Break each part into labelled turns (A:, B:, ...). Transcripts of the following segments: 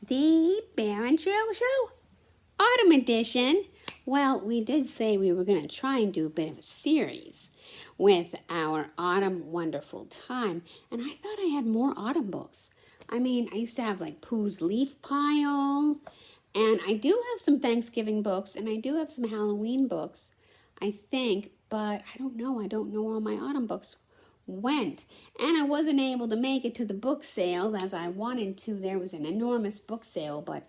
A: The Bear and Cheryl Show, Autumn Edition. Well, we did say we were going to try and do a bit of a series with our Autumn Wonderful Time, and I thought I had more autumn books. I mean, I used to have like Pooh's Leaf Pile, and I do have some Thanksgiving books, and I do have some Halloween books, I think, but I don't know. I don't know where all my autumn books went. And I wasn't able to make it to the book sale as I wanted to. There was an enormous book sale, but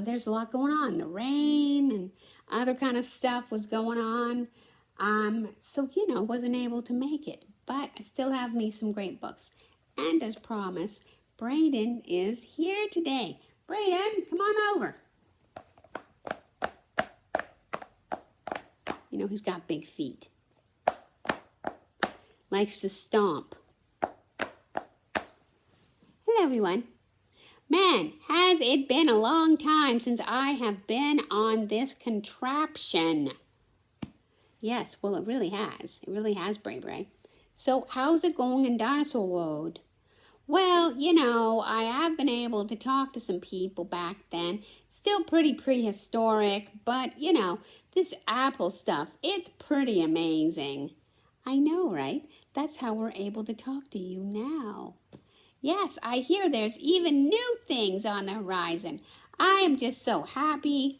A: there's a lot going on. The rain and other kind of stuff was going on. So, wasn't able to make it. But I still have me some great books. And as promised, Braedon is here today. Braedon, come on over. He's got big feet. Likes to stomp. Hello, everyone. Man, has it been a long time since I have been on this contraption. Yes, well, it really has. It really has, Bray. So, how's it going in Dinosaur World? Well, I have been able to talk to some people back then. Still pretty prehistoric, but, this Apple stuff, it's pretty amazing. I know, right? That's how we're able to talk to you now. Yes, I hear there's even new things on the horizon. I am just so happy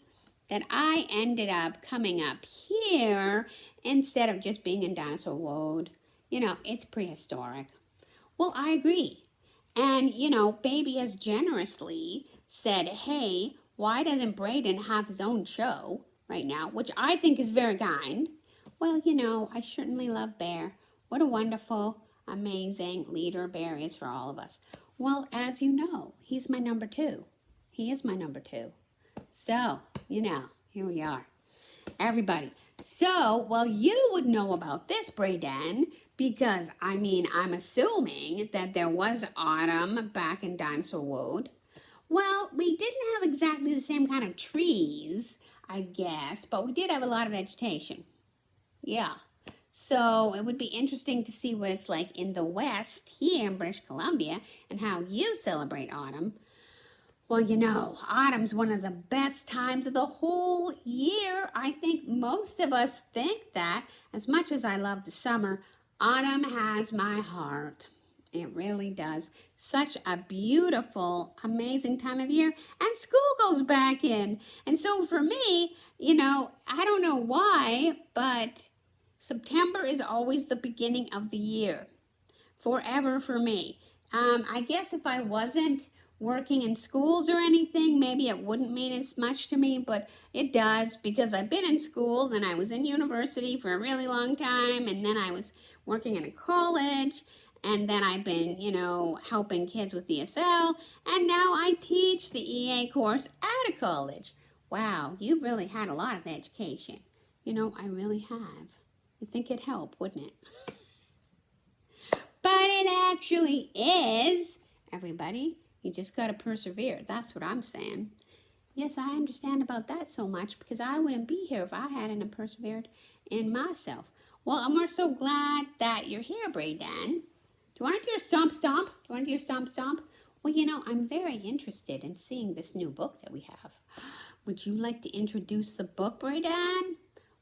A: that I ended up coming up here instead of just being in Dinosaur World. It's prehistoric. Well, I agree. And, Baby has generously said, hey, why doesn't Braedon have his own show right now? Which I think is very kind. Well, I certainly love Bear. What a wonderful, amazing leader Bear is for all of us. Well, as you know, he's my number 2. He is my number 2. So, here we are. Everybody. So, well, you would know about this, Braedon, because, I'm assuming that there was autumn back in Dinosaur World. Well, we didn't have exactly the same kind of trees, I guess, but we did have a lot of vegetation. Yeah. So it would be interesting to see what it's like in the West here in British Columbia and how you celebrate autumn. Well, autumn's one of the best times of the whole year. I think most of us think that. As much as I love the summer, autumn has my heart. It really does. Such a beautiful, amazing time of year. And school goes back in. And so for me, I don't know why, but September is always the beginning of the year. Forever for me. I guess if I wasn't working in schools or anything, maybe it wouldn't mean as much to me, but it does because I've been in school, then I was in university for a really long time, and then I was working in a college, and then I've been, helping kids with ESL, and now I teach the EA course at a college. Wow, you've really had a lot of education. I really have. You'd think it'd help, wouldn't it? But it actually is, everybody. You just got to persevere. That's what I'm saying. Yes, I understand about that so much because I wouldn't be here if I hadn't persevered in myself. Well, and we're so glad that you're here, Braedon. Do you want to do your stomp stomp? Well, I'm very interested in seeing this new book that we have. Would you like to introduce the book, Braedon?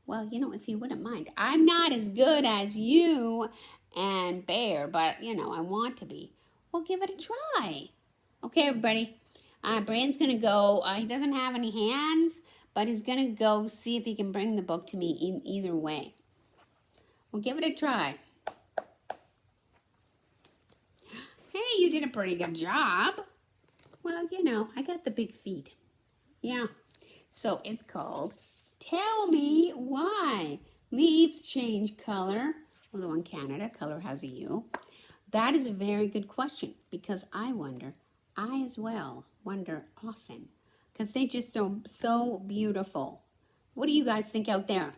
A: Well, if you wouldn't mind. I'm not as good as you and Bear, but, I want to be. Well, give it a try. Okay, everybody. Braedon's going to go. He doesn't have any hands, but he's going to go see if he can bring the book to me in either way. Well, give it a try. Hey, you did a pretty good job. Well, I got the big feet. Yeah. So it's called Tell Me Why Leaves Change Color. Although in Canada, color has a U. That is a very good question because I as well wonder often because they just are so beautiful. What do you guys think out there?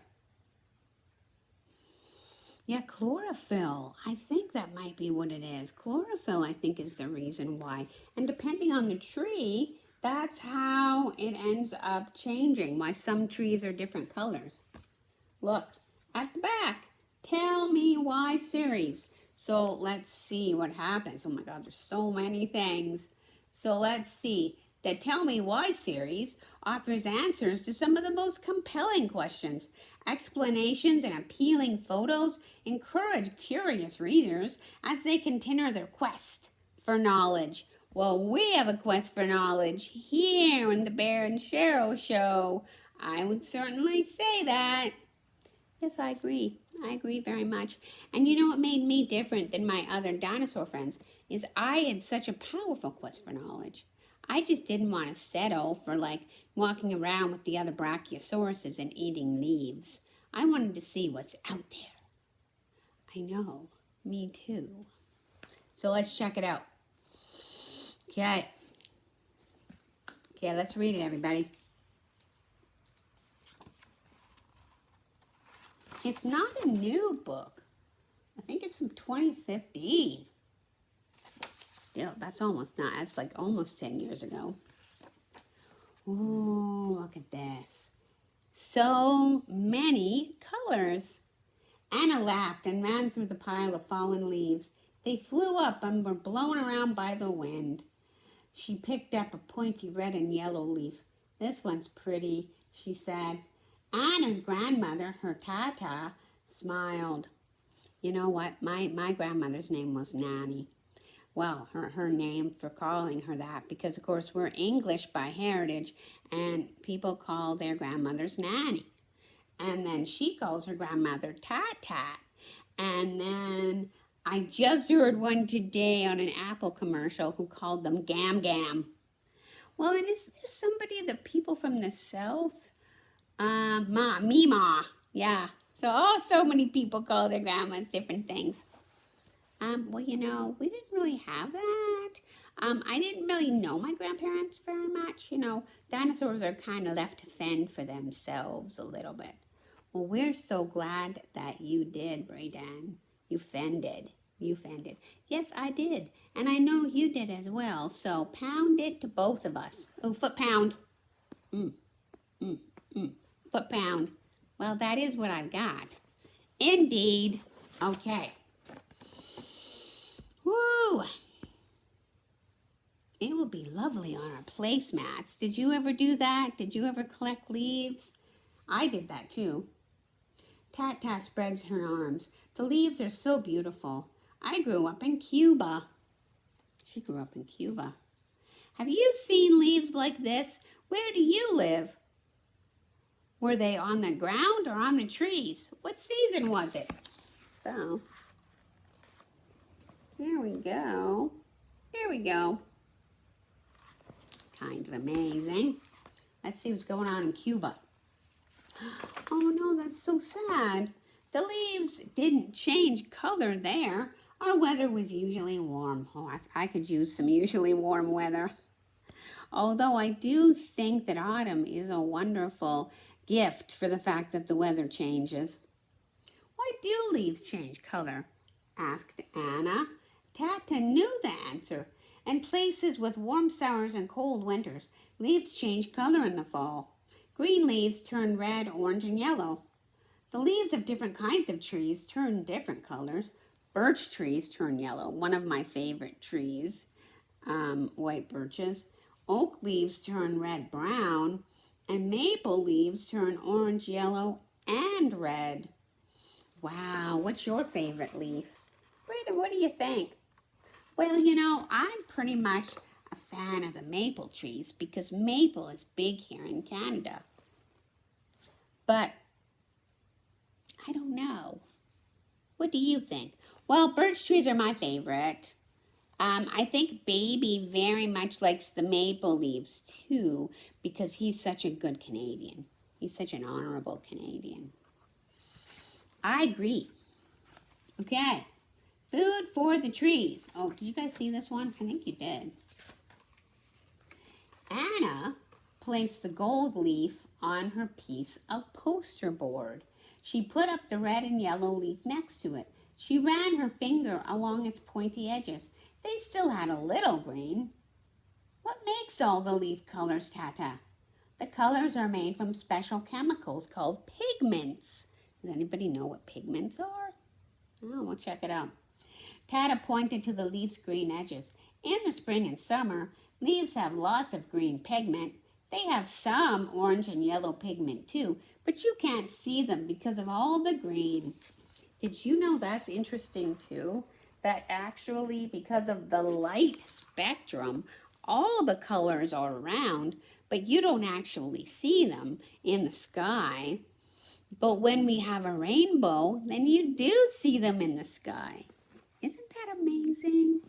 A: Yeah, chlorophyll. I think that might be what it is. Chlorophyll, I think, is the reason why. And depending on the tree, that's how it ends up changing, why some trees are different colors. Look, at the back, Tell Me Why series. So let's see what happens. Oh my God, there's so many things. So let's see. The Tell Me Why series offers answers to some of the most compelling questions. Explanations and appealing photos encourage curious readers as they continue their quest for knowledge. Well, we have a quest for knowledge here in the Bear and Cheryl Show. I would certainly say that. Yes, I agree. I agree very much. And you know what made me different than my other dinosaur friends is I had such a powerful quest for knowledge. I just didn't want to settle for like walking around with the other brachiosauruses and eating leaves. I wanted to see what's out there. I know, me too. So let's check it out. Okay. Okay, let's read it, everybody. It's not a new book. I think it's from 2015. Still, that's like almost 10 years ago. Ooh, look at this. So many colors. Anna laughed and ran through the pile of fallen leaves. They flew up and were blown around by the wind. She picked up a pointy red and yellow leaf. This one's pretty, she said. Anna's grandmother, her Tata, smiled. You know what? My grandmother's name was Nanny. Well, her name for calling her that, because of course we're English by heritage and people call their grandmothers Nanny. And then she calls her grandmother Tat. And then I just heard one today on an Apple commercial who called them Gam. Well, and is there somebody, the people from the South? Mima. Yeah. So many people call their grandmas different things. Well, you know, we didn't really have that. I didn't really know my grandparents very much. You know, dinosaurs are kind of left to fend for themselves a little bit. Well, we're so glad that you did, Braedon. You fended. Yes, I did. And I know you did as well. So pound it to both of us. Oh, foot pound. Foot pound. Well, that is what I've got. Indeed. Okay. Woo! It would be lovely on our placemats. Did you ever do that? Did you ever collect leaves? I did that too. Tat spreads her arms. The leaves are so beautiful. I grew up in Cuba. She grew up in Cuba. Have you seen leaves like this? Where do you live? Were they on the ground or on the trees? What season was it? So, here we go. Kind of amazing. Let's see what's going on in Cuba. Oh no, that's so sad. The leaves didn't change color there. Our weather was usually warm. Oh, I could use some usually warm weather. Although I do think that autumn is a wonderful gift for the fact that the weather changes. Why do leaves change color? Asked Anna. Tata knew the answer. In places with warm summers and cold winters, leaves change color in the fall. Green leaves turn red, orange, and yellow. The leaves of different kinds of trees turn different colors. Birch trees turn yellow, one of my favorite trees, white birches. Oak leaves turn red-brown, and maple leaves turn orange, yellow, and red. Wow, what's your favorite leaf? Braedon, what do you think? Well, you know, I'm pretty much a fan of the maple trees because maple is big here in Canada. But I don't know. What do you think? Well, birch trees are my favorite. I think Baby very much likes the maple leaves too because he's such a good Canadian. He's such an honorable Canadian. I agree. Okay. Food for the trees. Oh, did you guys see this one? I think you did. Anna placed the gold leaf on her piece of poster board. She put up the red and yellow leaf next to it. She ran her finger along its pointy edges. They still had a little green. What makes all the leaf colors, Tata? The colors are made from special chemicals called pigments. Does anybody know what pigments are? Oh, we'll check it out. Tata pointed to the leaf's green edges. In the spring and summer, Leaves have lots of green pigment. They have some orange and yellow pigment too, but you can't see them because of all the green. Did you know that's interesting too? That actually, because of the light spectrum, all the colors are around, but you don't actually see them in the sky. But when we have a rainbow, then you do see them in the sky. Isn't that amazing?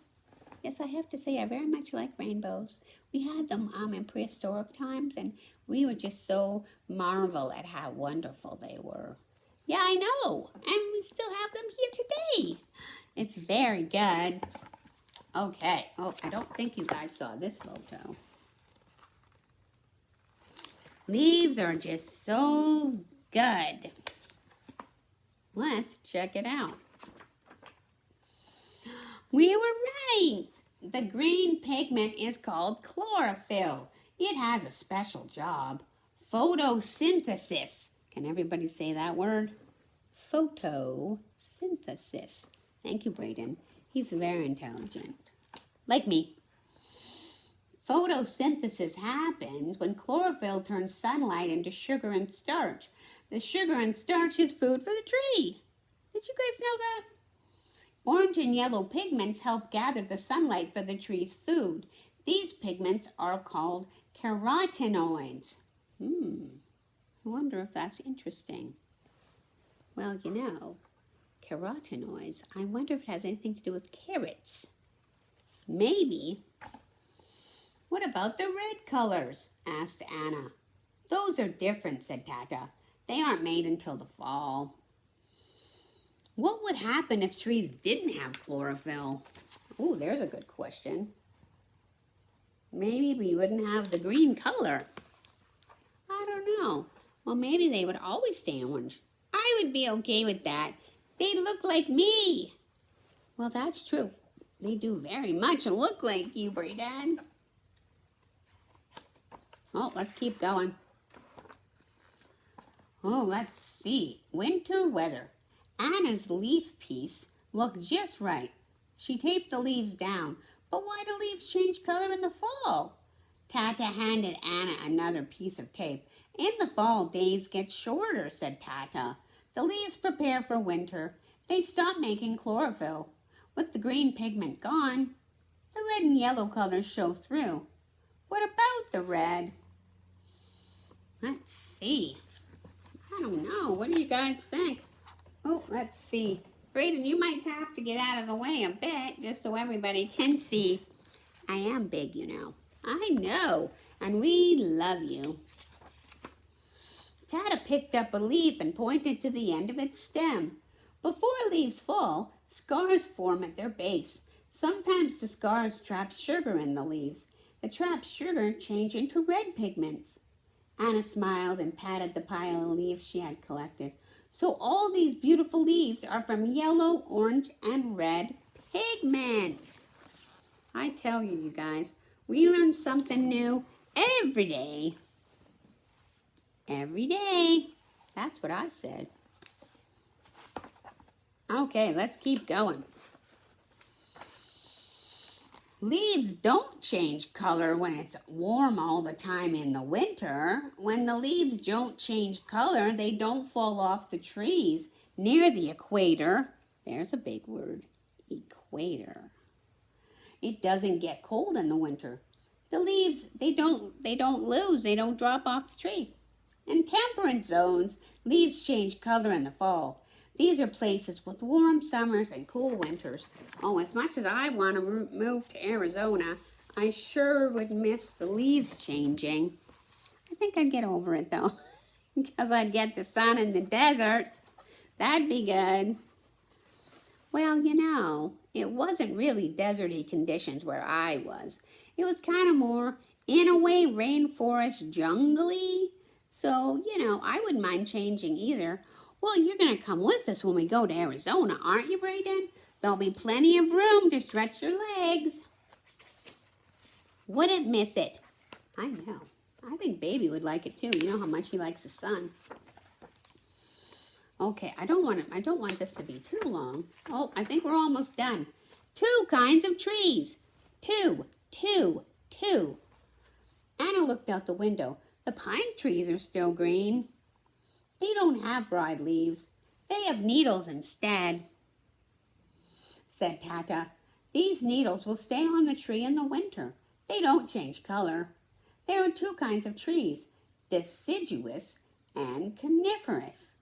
A: Yes, I have to say I very much like rainbows. We had them in prehistoric times, and we would just so marvel at how wonderful they were. Yeah, I know, and we still have them here today. It's very good. Okay, oh, I don't think you guys saw this photo. Leaves are just so good. Let's check it out. We were right. The green pigment is called chlorophyll. It has a special job. Photosynthesis. Can everybody say that word? Photosynthesis. Thank you, Braedon. He's very intelligent. Like me. Photosynthesis happens when chlorophyll turns sunlight into sugar and starch. The sugar and starch is food for the tree. Did you guys know that? Orange and yellow pigments help gather the sunlight for the tree's food. These pigments are called carotenoids. I wonder if that's interesting. Well, you know, carotenoids, I wonder if it has anything to do with carrots. Maybe. What about the red colors? Asked Anna. Those are different, said Tata. They aren't made until the fall. What would happen if trees didn't have chlorophyll? Oh, there's a good question. Maybe we wouldn't have the green color. I don't know. Well, maybe they would always stay orange. I would be okay with that. They look like me. Well, that's true. They do very much look like you, Braedon. Oh, let's keep going. Oh, let's see. Winter weather. Anna's leaf piece looked just right. She taped the leaves down. But why do leaves change color in the fall? Tata handed Anna another piece of tape. In the fall, days get shorter, said Tata. The leaves prepare for winter. They stop making chlorophyll. With the green pigment gone, the red and yellow colors show through. What about the red? Let's see. I don't know. What do you guys think? Oh, let's see. Braedon, you might have to get out of the way a bit just so everybody can see. I am big, you know. I know. And we love you. Tata picked up a leaf and pointed to the end of its stem. Before leaves fall, scars form at their base. Sometimes the scars trap sugar in the leaves. The trapped sugar change into red pigments. Anna smiled and patted the pile of leaves she had collected. So all these beautiful leaves are from yellow, orange, and red pigments. I tell you, you guys, we learn something new every day. Every day. That's what I said. Okay, let's keep going. Leaves don't change color when it's warm all the time in the winter. When the leaves don't change color, they don't fall off the trees near the equator. There's a big word, equator. It doesn't get cold in the winter. The leaves, they don't drop off the tree. In temperate zones, leaves change color in the fall. These are places with warm summers and cool winters. Oh, as much as I want to move to Arizona, I sure would miss the leaves changing. I think I'd get over it, though, because I'd get the sun in the desert. That'd be good. Well, you know, it wasn't really deserty conditions where I was. It was kind of more, in a way, rainforest jungly. So, you know, I wouldn't mind changing either. Well, you're going to come with us when we go to Arizona, aren't you, Braedon? There'll be plenty of room to stretch your legs. Wouldn't miss it. I know. I think Baby would like it too. You know how much he likes the sun. Okay, I don't want this to be too long. Oh, I think we're almost done. 2 kinds of trees. Two. too. Anna looked out the window. The pine trees are still green. They don't have broad leaves. They have needles instead, said Tata. These needles will stay on the tree in the winter. They don't change color. There are two kinds of trees, deciduous and coniferous.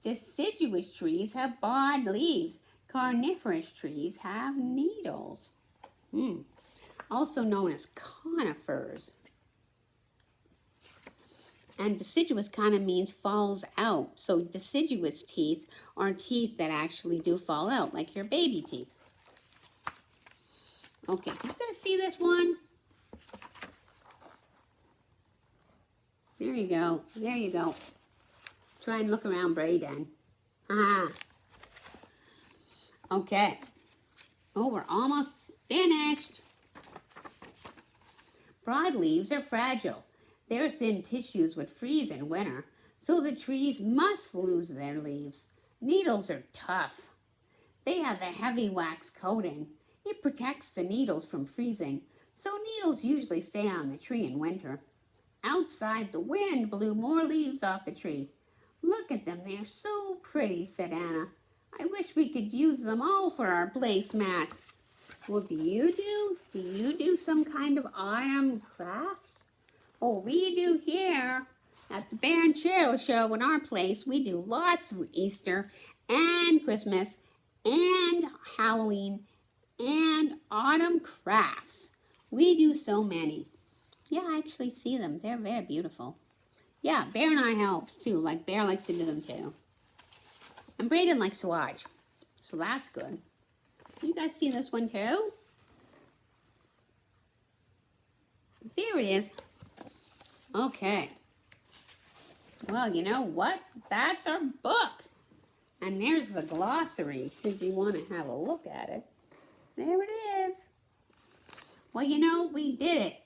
A: Deciduous trees have broad leaves. Coniferous trees have needles. Also known as conifers. And deciduous kind of means falls out. So deciduous teeth are teeth that actually do fall out, like your baby teeth. Okay, you guys see this one? There you go. There you go. Try and look around Braedon. Okay. Oh, we're almost finished. Broadleaves are fragile. Their thin tissues would freeze in winter, so the trees must lose their leaves. Needles are tough. They have a heavy wax coating. It protects the needles from freezing, so needles usually stay on the tree in winter. Outside, the wind blew more leaves off the tree. Look at them, they're so pretty, said Anna. I wish we could use them all for our placemats. Well, do you do some kind of autumn crafts? Oh, we do here at the Bear and Cheryl Show in our place. We do lots of Easter and Christmas and Halloween and autumn crafts. We do so many. Yeah, I actually see them. They're very beautiful. Yeah, Bear and I helps too. Like Bear likes to do them too. And Braedon likes to watch. So that's good. You guys see this one too? There it is. Okay. Well, you know what? That's our book. And there's the glossary, if you want to have a look at it. There it is. Well, you know, we did it.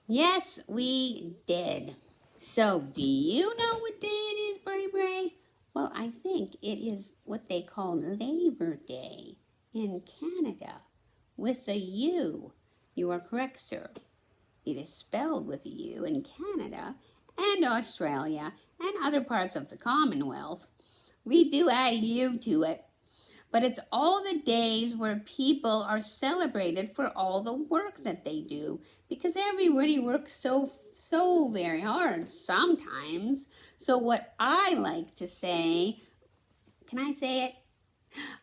A: Yes, we did. So, do you know what day it is, Bray? Well, I think it is what they call Labor Day in Canada with a U. You are correct, sir. It is spelled with a U in Canada and Australia and other parts of the Commonwealth. We do add a U to it. But it's all the days where people are celebrated for all the work that they do. Because everybody works so very hard sometimes. So what I like to say, can I say it?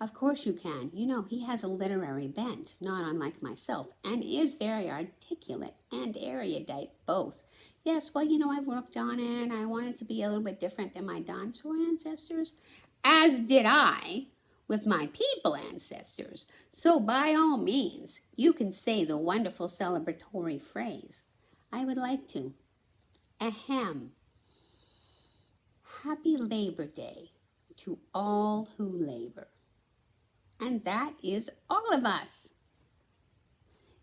A: Of course you can. You know, he has a literary bent, not unlike myself, and is very articulate and erudite both. Yes, well, you know, I've worked on it, and I wanted to be a little bit different than my dinosaur ancestors, as did I with my people ancestors. So by all means, you can say the wonderful celebratory phrase. I would like to. Ahem. Happy Labor Day to all who labor. And that is all of us.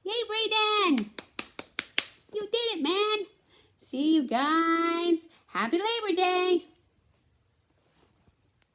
A: Yay, Braedon! You did it, man! See you guys. Happy Labor Day!